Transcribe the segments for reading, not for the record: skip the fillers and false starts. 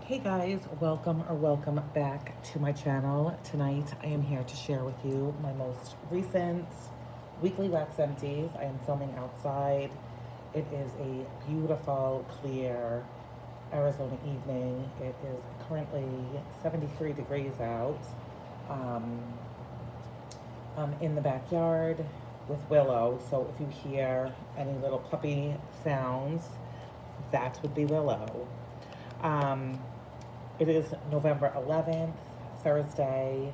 Hey guys, welcome back to my channel. Tonight I am here to share with you my most recent weekly wax empties. I am filming outside. It is a beautiful, clear Arizona evening. It is currently 73 degrees out. I'm in the backyard with Willow, so if you hear any little puppy sounds, that would be Willow. It is November 11th, Thursday,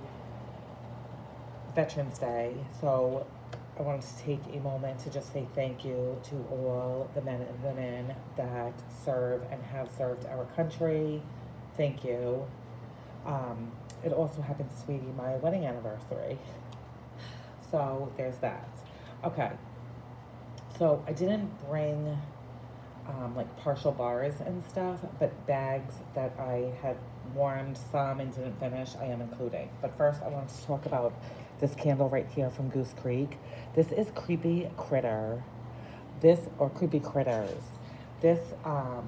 Veterans Day. So I wanted to take a moment to just say thank you to all the men and women that serve and have served our country. Thank you. It also happens to be my wedding anniversary. So there's that. Okay. So I didn't bring like partial bars and stuff, but bags that I had warmed some and didn't finish, I am including. But first I wanted to talk about this candle right here from Goose Creek. This is Creepy Critter. Creepy Critters. This, oh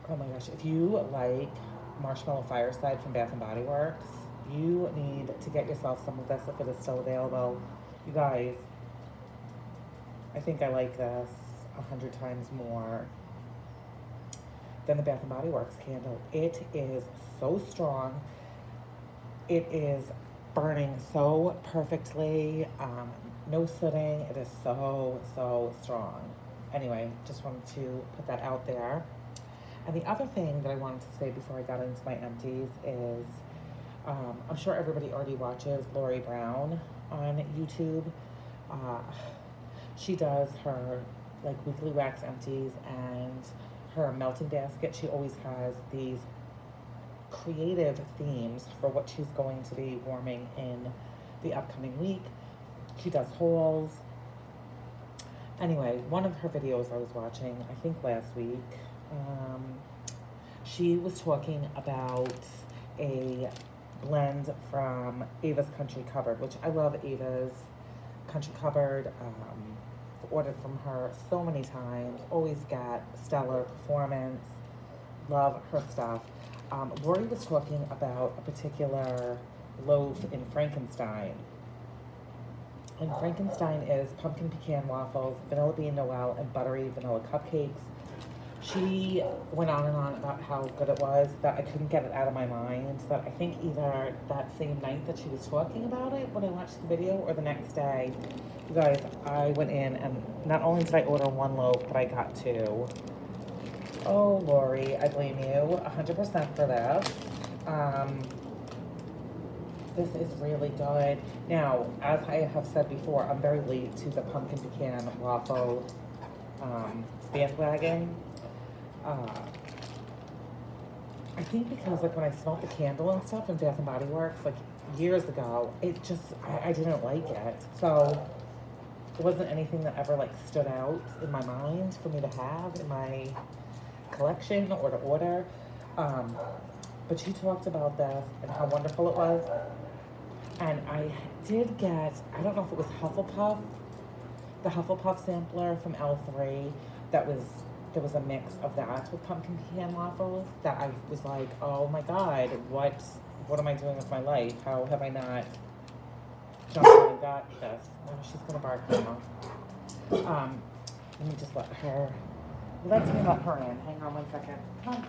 my gosh, if you like Marshmallow Fireside from Bath & Body Works, you need to get yourself some of this if it is still available. You guys, I think I like this 100 times more than the Bath & Body Works candle. It is so strong. It is burning so perfectly. No sooting. It is so strong. Anyway, just wanted to put that out there. And the other thing that I wanted to say before I got into my empties is, I'm sure everybody already watches Lori Brown on YouTube. She does her like weekly wax empties and her melting basket. She always has these creative themes for what she's going to be warming in the upcoming week. She does hauls. Anyway, one of her videos I was watching, I think last week, she was talking about a blend from Ava's Country Cupboard, which I love Ava's Country Cupboard. Ordered from her so many times, always got stellar performance, love her stuff. Lori was talking about a particular loaf in Frankenstein. And Frankenstein is pumpkin pecan waffles, vanilla bean Noel, and buttery vanilla cupcakes. She went on and on about how good it was, that I couldn't get it out of my mind, that I think either that same night that she was talking about it when I watched the video or the next day. You guys, I went in and not only did I order one loaf, but I got two. Oh, Lori, I blame you 100% for this. This is really good. Now, as I have said before, I'm very late to the pumpkin pecan waffle bandwagon. I think because like when I smelled the candle and stuff in Bath & Body Works, like years ago, it just, I didn't like it. So it wasn't anything that ever like stood out in my mind for me to have in my collection or to order. But she talked about this and how wonderful it was. And I did get, I don't know if it was Hufflepuff, the Hufflepuff sampler from L3 there was a mix of that with pumpkin pecan waffles that I was like, oh my God, what am I doing with my life? How have I not jumped on and got this? Oh, she's gonna bark now. Let me just let me let her in. Hang on one second. Come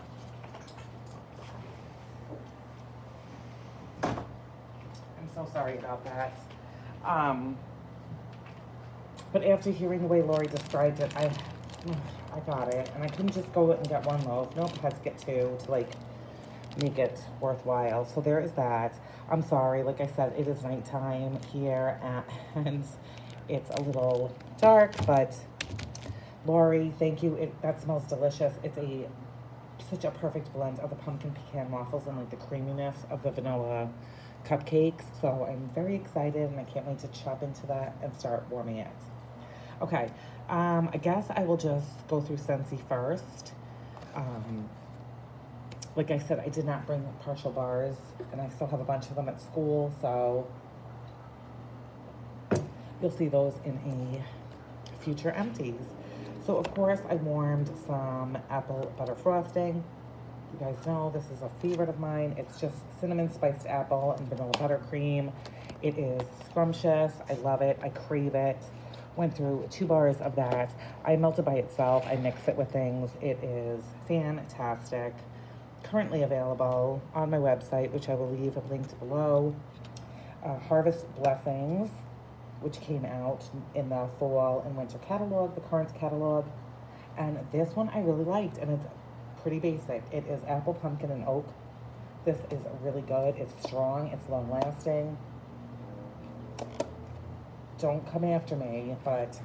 on. I'm so sorry about that. But after hearing the way Lori described it, I got it, and I couldn't just go and get one loaf. Nope, I had to get two to like make it worthwhile. So there is that. I'm sorry, like I said, it is nighttime here and it's a little dark, but Lori, thank you. That smells delicious. It's such a perfect blend of the pumpkin pecan waffles and like the creaminess of the vanilla cupcakes. So I'm very excited and I can't wait to chop into that and start warming it. Okay, I guess I will just go through Scentsy first. Like I said, I did not bring partial bars, and I still have a bunch of them at school, so you'll see those in a future empties. So, of course, I warmed some apple butter frosting. You guys know this is a favorite of mine. It's just cinnamon spiced apple and vanilla buttercream. It is scrumptious. I love it. I crave it. Went through 2 bars of that. I melt it by itself. I mix it with things. It is fantastic. Currently available on my website, which I will leave linked below. Harvest Blessings, which came out in the fall and winter catalog, the current catalog. And this one I really liked, and it's pretty basic. It is apple, pumpkin, and oak. This is really good. It's strong. It's long lasting. Don't come after me, but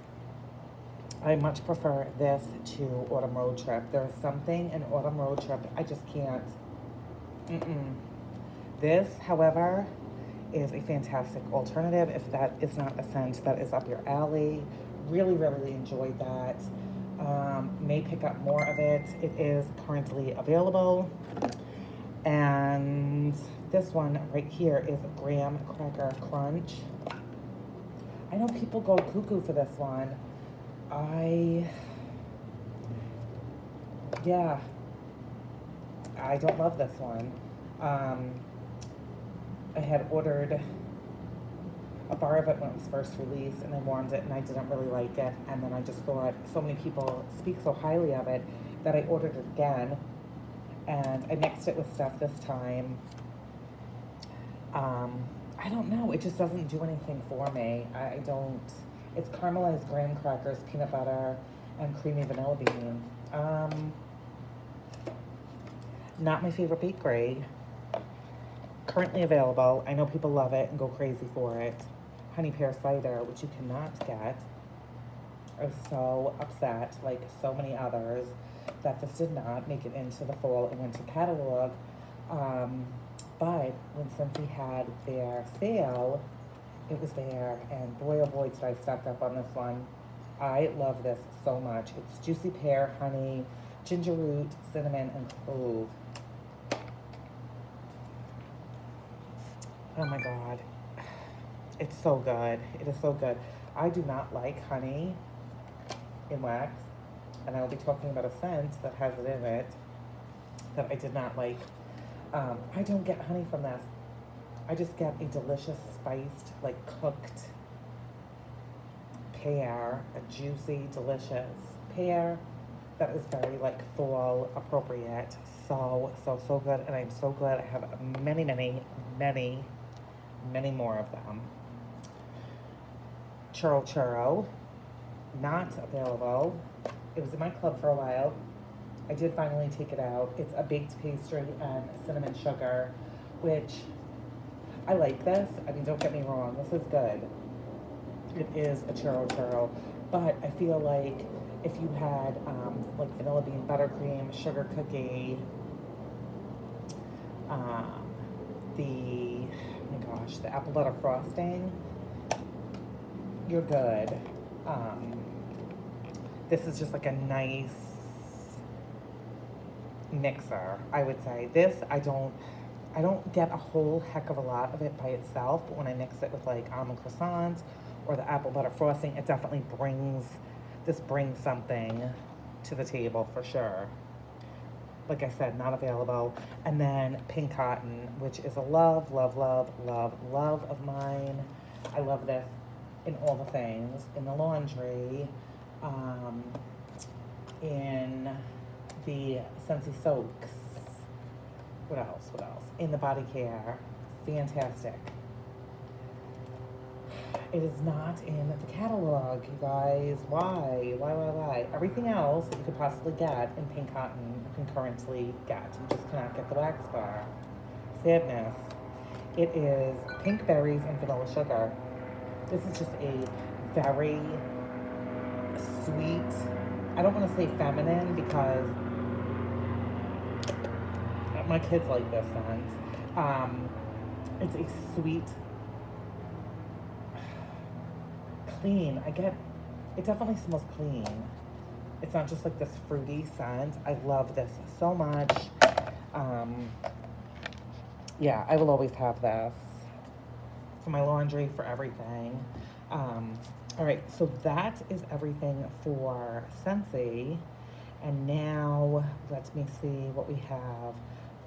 I much prefer this to Autumn Road Trip. There is something in Autumn Road Trip I just can't. This, however, is a fantastic alternative if that is not a scent that is up your alley. Really, really enjoyed that. May pick up more of it. It is currently available. And this one right here is Graham Cracker Crunch. I know people go cuckoo for this one. Yeah, I don't love this one. I had ordered a bar of it when it was first released, and I warmed it, and I didn't really like it. And then I just thought, so many people speak so highly of it that I ordered it again, and I mixed it with stuff this time. I don't know, it just doesn't do anything for me. I don't, it's caramelized graham crackers, peanut butter, and creamy vanilla bean. Not my favorite bakery. Currently available. I know people love it and go crazy for it. Honey pear cider, which you cannot get. I was so upset, like so many others, that this did not make it into the fall and winter catalog. But when Scentsy had their sale, it was there, and boy oh boy did I stock up on this one. I love this so much. It's juicy pear, honey, ginger root, cinnamon, and clove. Oh my God. It's so good. It is so good. I do not like honey in wax, and I will be talking about a scent that has it in it that I did not like. I don't get honey from this. I just get a delicious spiced, like cooked pear, a juicy, delicious pear that is very like fall appropriate. So good. And I'm so glad I have many more of them. Churro, not available. It was in my club for a while. I did finally take it out. It's a baked pastry and cinnamon sugar, which I like this. I mean, don't get me wrong, this is good. It is a churro, but I feel like if you had like vanilla bean buttercream, sugar cookie, the apple butter frosting, you're good. This is just like a nice mixer, I would say. This, I don't get a whole heck of a lot of it by itself, but when I mix it with like almond croissants or the apple butter frosting, it definitely brings something to the table for sure. Like I said, not available. And then Pink Cotton, which is a love of mine. I love this in all the things, in the laundry, in the Scentsy soaks. What else? In the body care. Fantastic. It is not in the catalog, you guys. Why? Everything else that you could possibly get in Pink Cotton, you can currently get. You just cannot get the wax bar. Sadness. It is pink berries and vanilla sugar. This is just a very sweet, I don't want to say feminine because my kids like this scent. It's a sweet, clean. It definitely smells clean. It's not just like this fruity scent. I love this so much. Yeah, I will always have this for my laundry, for everything. All right, so that is everything for Scentsy. And now, let me see what we have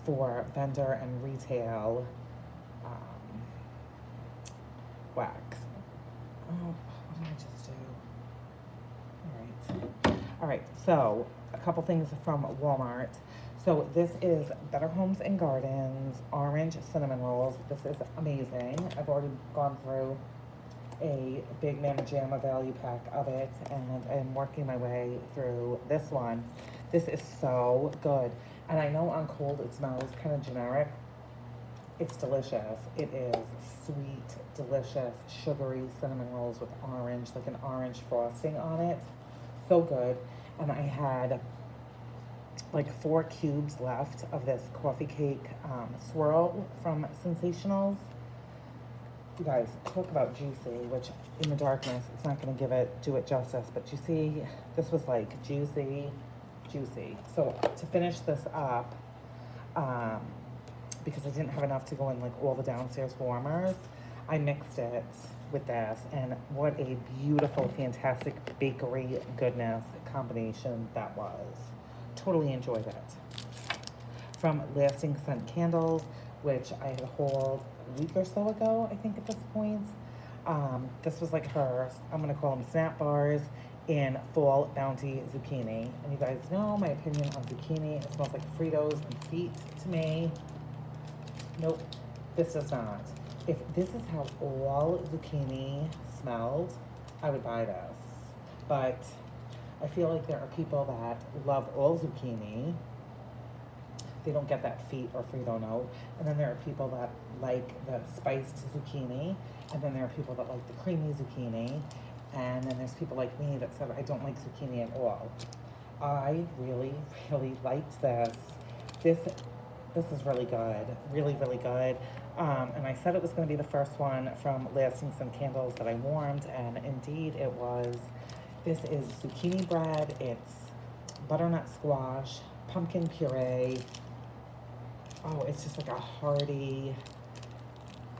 for vendor and retail wax. Oh, what did I just do? All right, so a couple things from Walmart. So this is Better Homes and Gardens orange cinnamon rolls. This is amazing. I've already gone through a big Mamma Jamma value pack of it, and I'm working my way through this one. This is so good. And I know on cold it smells kind of generic. It's delicious. It is sweet, delicious, sugary cinnamon rolls with orange, like an orange frosting on it. So good. And I had like 4 cubes left of this coffee cake swirl from Sensationals. You guys, talk about juicy, which in the darkness, it's not going to do it justice, but you see, this was like juicy, juicy. So to finish this up, because I didn't have enough to go in like all the downstairs warmers, I mixed it with this, and what a beautiful, fantastic bakery goodness combination that was. Totally enjoyed it. From Lasting Scent Candles, which I had hauled a week or so ago, I think at this point. This was like her, I'm gonna call them snap bars in Fall Bounty Zucchini. And you guys know my opinion on zucchini. It smells like Fritos and feet to me. Nope, this does not. If this is how all zucchini smelled, I would buy this. But I feel like there are people that love all zucchini. They don't get that feet or Frito note. And then there are people that like the spiced zucchini. And then there are people that like the creamy zucchini. And then there's people like me that said, I don't like zucchini at all. I really, really liked this. This is really good. Really, really good. And I said it was going to be the first one from Lasting Scent Candles that I warmed. And indeed it was. This is zucchini bread. It's butternut squash, pumpkin puree. Oh, it's just like a hearty,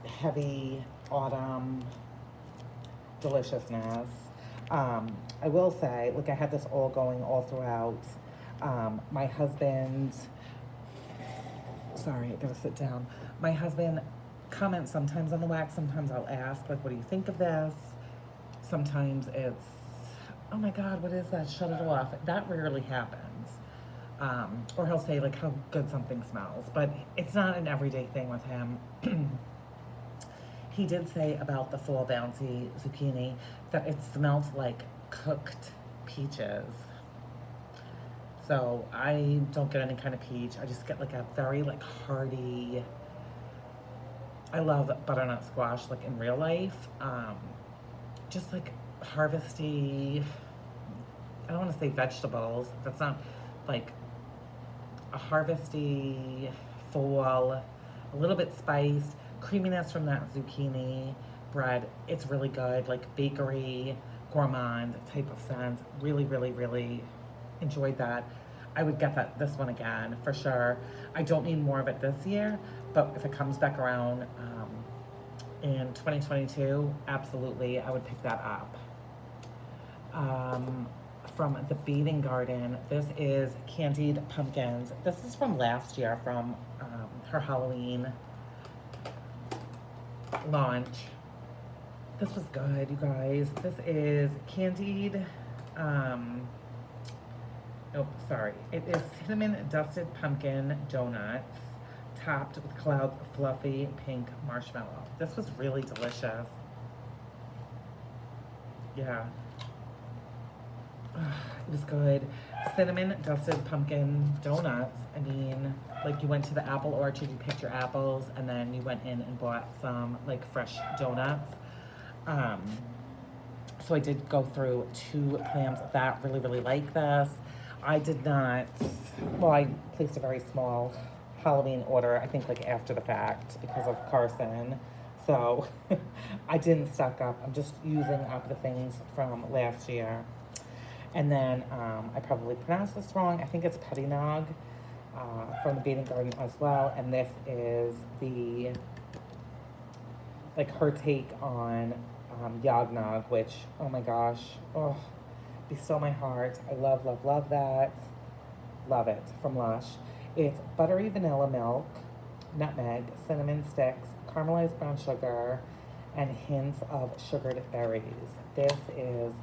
heavy autumn deliciousness. I will say, look, I had this all going all throughout. My husband, sorry, I gotta sit down. My husband comments sometimes on the wax. Sometimes I'll ask, like, what do you think of this? Sometimes it's, oh my God, what is that? Shut it off. That rarely happens. Or he'll say like how good something smells, but it's not an everyday thing with him. He did say about the Fall Bounty zucchini that it smelled like cooked peaches. So I don't get any kind of peach. I just get like a very like hearty, I love butternut squash like in real life. Just like harvesty, I don't want to say vegetables. That's not like a harvesty fall, a little bit spiced, creaminess from that zucchini bread. It's really good, like bakery, gourmand type of scent. Really, really, really enjoyed that. I would get this one again for sure. I don't need more of it this year, but if it comes back around in 2022, absolutely, I would pick that up. From the Bathing Garden, this is Candied Pumpkins. This is from last year, from her Halloween launch. This was good, you guys. This is candied, it is cinnamon dusted pumpkin donuts topped with clouds of fluffy pink marshmallow. This was really delicious. Yeah. It was good. Cinnamon dusted pumpkin donuts. I mean, like you went to the apple orchard, you picked your apples, and then you went in and bought some like fresh donuts. So I did go through 2 plams of that. Really, really like this. I did not, well, I placed a very small Halloween order, I think like after the fact because of Carson. So I didn't stock up. I'm just using up the things from last year. And then I probably pronounced this wrong. I think it's Pettinog from the Bathing Garden as well. And this is the, like her take on Yognog, which, oh my gosh, oh, be still my heart. I love, love, love that. Love it, from Lush. It's buttery vanilla milk, nutmeg, cinnamon sticks, caramelized brown sugar, and hints of sugared berries. This is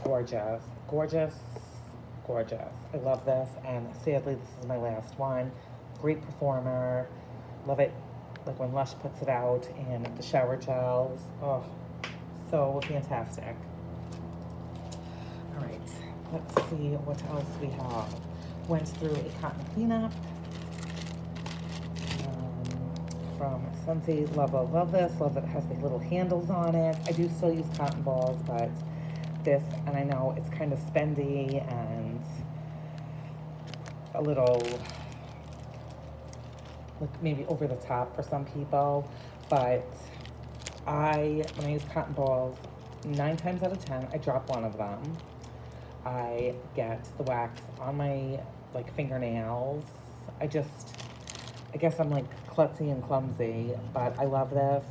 gorgeous, gorgeous, gorgeous. I love this, and sadly, this is my last one. Great performer. Love it, like when Lush puts it out in the shower gels. Oh, so fantastic. All right, let's see what else we have. Went through a cotton cleanup from Scentsy. Love, love, love this. Love that it has the little handles on it. I do still use cotton balls, but this, and I know it's kind of spendy and a little, like maybe over the top for some people, but when I use cotton balls, 9 times out of 10, I drop one of them. I get the wax on my like fingernails. I guess I'm like klutzy and clumsy, but I love this.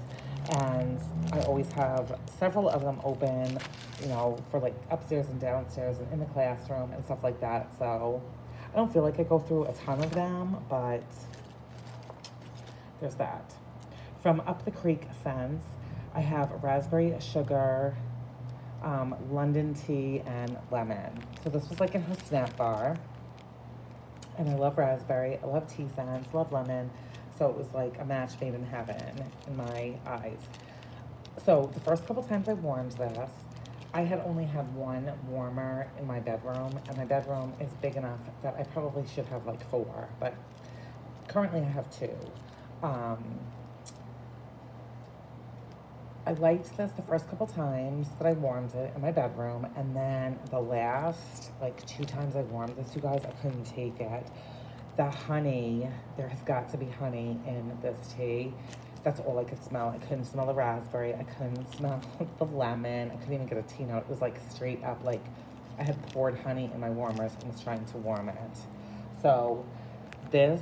And I always have several of them open, you know, for like upstairs and downstairs and in the classroom and stuff like that. So I don't feel like I go through a ton of them, but there's that. From Up the Creek Scents, I have raspberry sugar, London tea, and lemon. So this was like in her snap bar. And I love raspberry, I love tea scents, love lemon. So it was like a match made in heaven in my eyes. So the first couple times I warmed this, I had only had one warmer in my bedroom, and my bedroom is big enough that I probably should have like 4, but currently I have 2. I liked this the first couple times that I warmed it in my bedroom, and then the last like 2 times I warmed this, you guys, I couldn't take it. The honey, there has got to be honey in this tea. That's all I could smell. I couldn't smell the raspberry. I couldn't smell the lemon. I couldn't even get a tea note. It was like straight up like I had poured honey in my warmers and was trying to warm it. So this,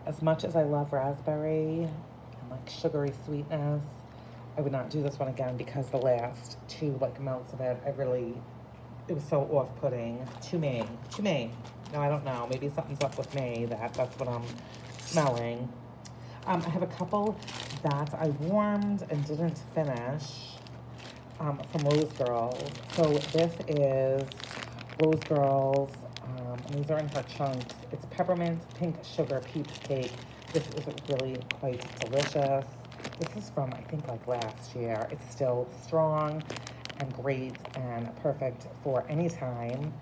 as much as I love raspberry and like sugary sweetness, I would not do this one again because the last 2 like melts of it, it was so off-putting to me. No, I don't know. Maybe something's up with me that's what I'm smelling. I have a couple that I warmed and didn't finish from Rose Girls. So this is Rose Girls, and these are in her chunks. It's peppermint pink sugar peach cake. This is really quite delicious. This is from, I think, like last year. It's still strong and great and perfect for any time.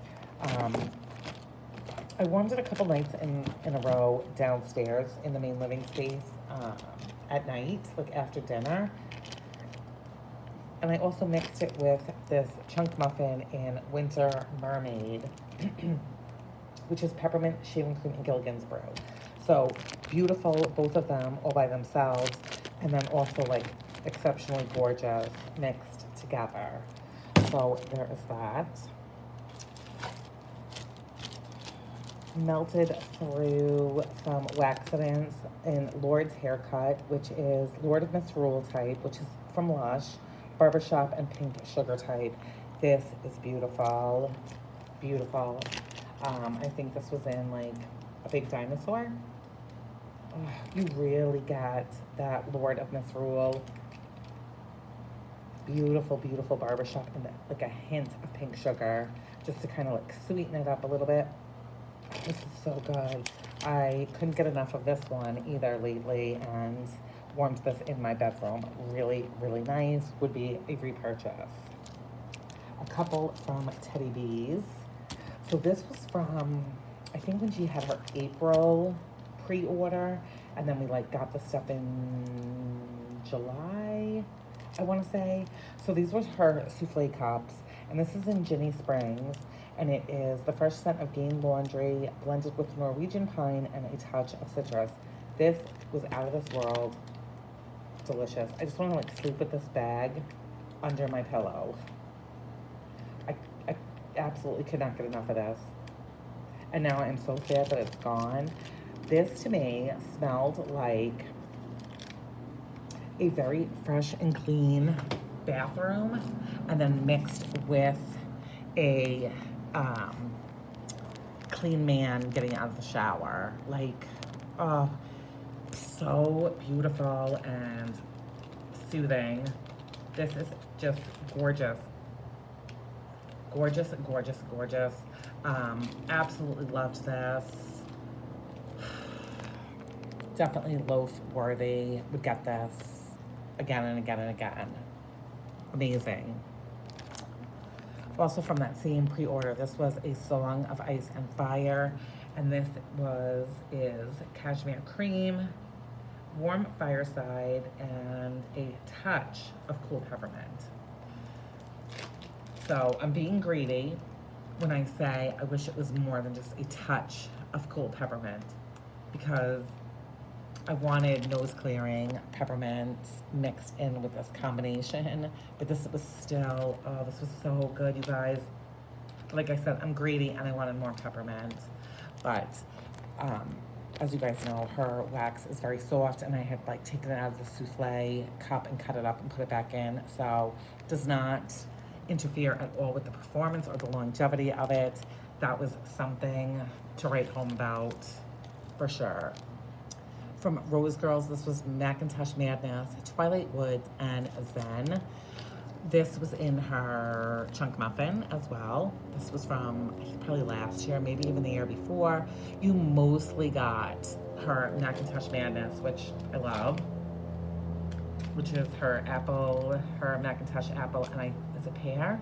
I warmed it a couple nights in a row downstairs in the main living space at night, like after dinner. And I also mixed it with this chunk muffin in Winter Mermaid, which is peppermint, shaving cream, and Gilligan's brew. So beautiful, both of them all by themselves, and then also like exceptionally gorgeous mixed together. So there is that. Melted through some waxidants in Lord's Haircut, which is Lord of Misrule type, which is from Lush, Barbershop, and Pink Sugar type. This is beautiful, beautiful. I think this was in like a big dinosaur. Oh, you really get that Lord of Misrule. Beautiful, beautiful Barbershop, and like a hint of Pink Sugar just to kind of like sweeten it up a little bit. This is so good. I couldn't get enough of this one either lately, and warmed this in my bedroom. Really, really nice. Would be a repurchase. A couple from Teddy Bees. So this was from, I think when she had her April pre-order, and then we like got the stuff in July, I want to say. So these were her souffle cups, and this is in Ginny Springs. And it is the fresh scent of Gain Laundry blended with Norwegian pine and a touch of citrus. This was out of this world. Delicious. I just want to like sleep with this bag under my pillow. I absolutely could not get enough of this. And now I'm so sad that it's gone. This to me smelled like a very fresh and clean bathroom, and then mixed with a clean man getting out of the shower. Like, oh, so beautiful and soothing. This is just gorgeous. Gorgeous, gorgeous, gorgeous. Absolutely loved this. Definitely loaf worthy. Would get this again and again and again. Amazing. Also from that same pre-order, this was a Song of Ice and Fire, and this is cashmere cream, warm fireside, and a touch of cool peppermint. So I'm being greedy when I say I wish it was more than just a touch of cool peppermint, because I wanted nose clearing peppermint mixed in with this combination, but this was still, oh, this was so good, you guys. Like I said, I'm greedy and I wanted more peppermint, but as you guys know, her wax is very soft, and I had like taken it out of the souffle cup and cut it up and put it back in, so it does not interfere at all with the performance or the longevity of it. That was something to write home about for sure. From Rose Girls, this was Macintosh Madness, Twilight Woods, and Zen. This was in her Chunk Muffin as well. This was from probably last year, maybe even the year before. You mostly got her Macintosh Madness, which I love, which is her apple, her Macintosh apple, and is it pear?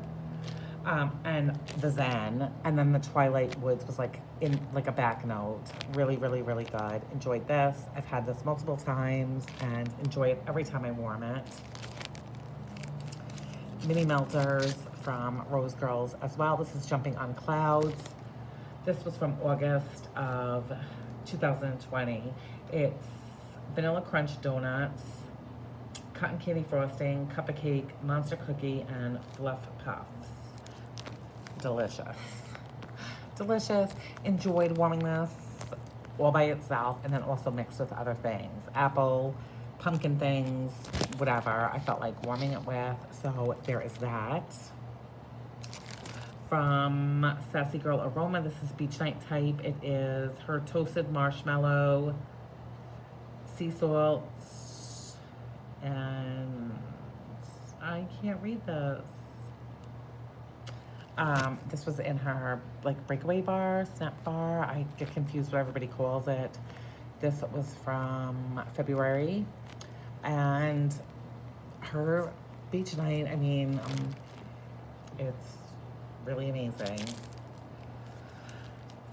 And the Zen, and then the Twilight Woods was like in like a back note. Really, really, really good. Enjoyed this. I've had this multiple times and enjoy it every time I warm it. Mini melters from Rose Girls as well. This is Jumping on Clouds. This was from August of 2020. It's vanilla crunch donuts, cotton candy frosting, cup of cake, monster cookie, and fluff puffs. Delicious. Delicious. Enjoyed warming this all by itself and then also mixed with other things. Apple, pumpkin things, whatever I felt like warming it with. So there is that. From Sassy Girl Aroma, this is Beach Night Type. It is her toasted marshmallow, sea salts, and I can't read this. This was in her like breakaway bar, snap bar. I get confused what everybody calls it. This was from February, and her beach night, I mean, it's really amazing.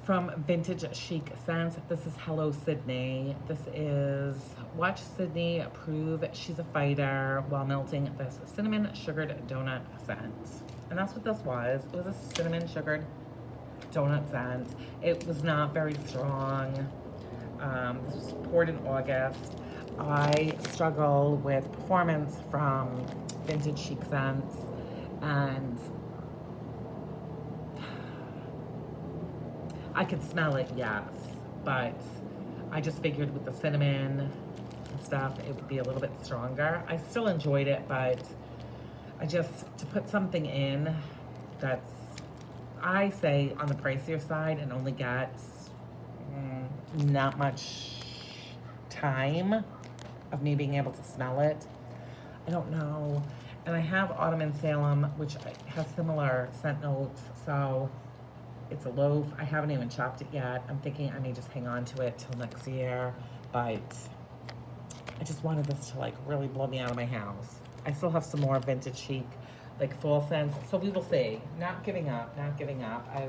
From Vintage Chic Scents, this is Hello Sydney. This is watch Sydney prove she's a fighter while melting this cinnamon sugared donut scent. And that's what this was. It was a cinnamon sugared donut scent. It was not very strong. This was poured in August. I struggle with performance from Vintage Chic Scents, and I could smell it, yes, but I just figured with the cinnamon and stuff, it would be a little bit stronger. I still enjoyed it, but to put something in that's, I say, on the pricier side and only gets not much time of me being able to smell it, I don't know. And I have Autumn in Salem, which has similar scent notes, so it's a loaf. I haven't even chopped it yet. I'm thinking I may just hang on to it till next year, but I just wanted this to like really blow me out of my house. I still have some more Vintage Chic, like fall scents, so we will see. Not giving up, not giving up. I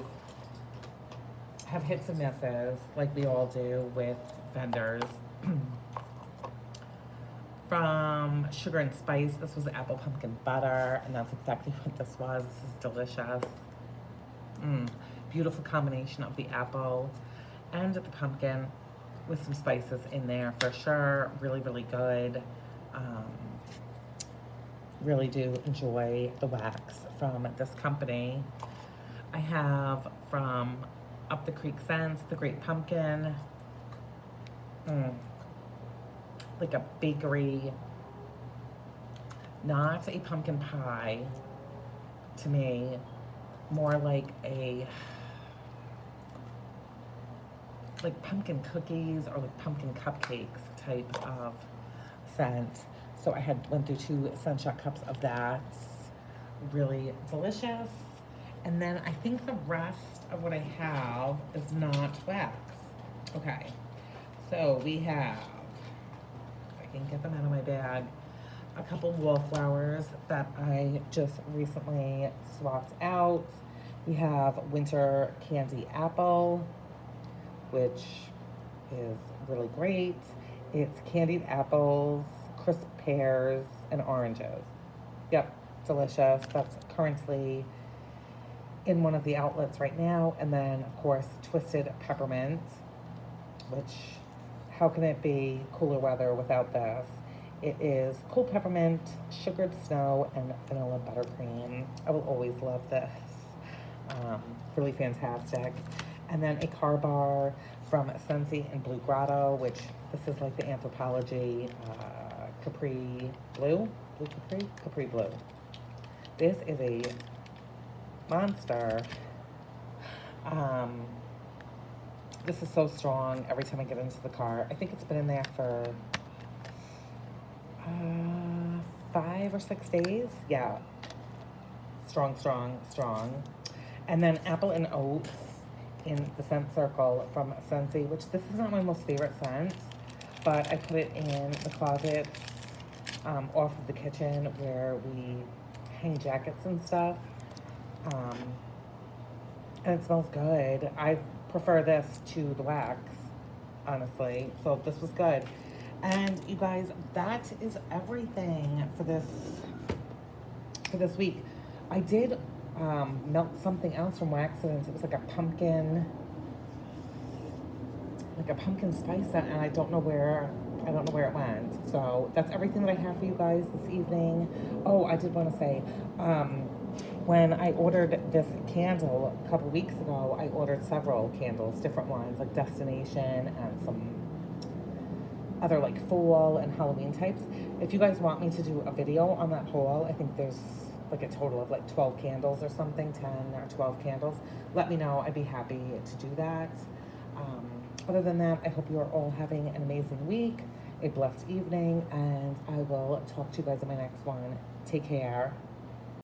have hits and misses, like we all do with vendors. From Sugar and Spice, this was apple pumpkin butter, and that's exactly what this was. This is delicious. Beautiful combination of the apple and the pumpkin with some spices in there for sure. Really, really good. Really do enjoy the wax from this company. I have from Up the Creek Scents, the Great Pumpkin. Like a bakery, not a pumpkin pie to me, more like a, like pumpkin cookies or like pumpkin cupcakes type of scent. So I went through 2 scent shot cups of that. Really delicious. And then I think the rest of what I have is not wax. Okay, so we have, if I can get them out of my bag, a couple wallflowers that I just recently swapped out. We have winter candy apple, which is really great. It's candied apples, crisp pears, and oranges. Yep, delicious. That's currently in one of the outlets right now. And then, of course, twisted peppermint, which, how can it be cooler weather without this? It is cool peppermint, sugared snow, and vanilla buttercream. I will always love this. Really fantastic. And then a car bar from Scentsy and Blue Grotto, which this is like the Anthropology Capri Blue. Capri Blue. This is a monster. This is so strong every time I get into the car. I think it's been in there for 5 or 6 days. Yeah. Strong, strong, strong. And then apple and oats in the scent circle from Scentsy, which this is not my most favorite scent, but I put it in the closet off of the kitchen where we hang jackets and stuff. And it smells good. I prefer this to the wax, honestly. So this was good. And you guys, that is everything for this week. I did melt something else from Waxidents. It was like a pumpkin spice scent, and I don't know where it went. So that's everything that I have for you guys this evening. Oh, I did want to say, when I ordered this candle a couple weeks ago, I ordered several candles, different ones, like Destination and some other like fall and Halloween types. If you guys want me to do a video on that haul, I think there's like a total of like 12 candles or something, 10 or 12 candles. Let me know. I'd be happy to do that. Other than that, I hope you are all having an amazing week, a blessed evening, and I will talk to you guys in my next one. Take care.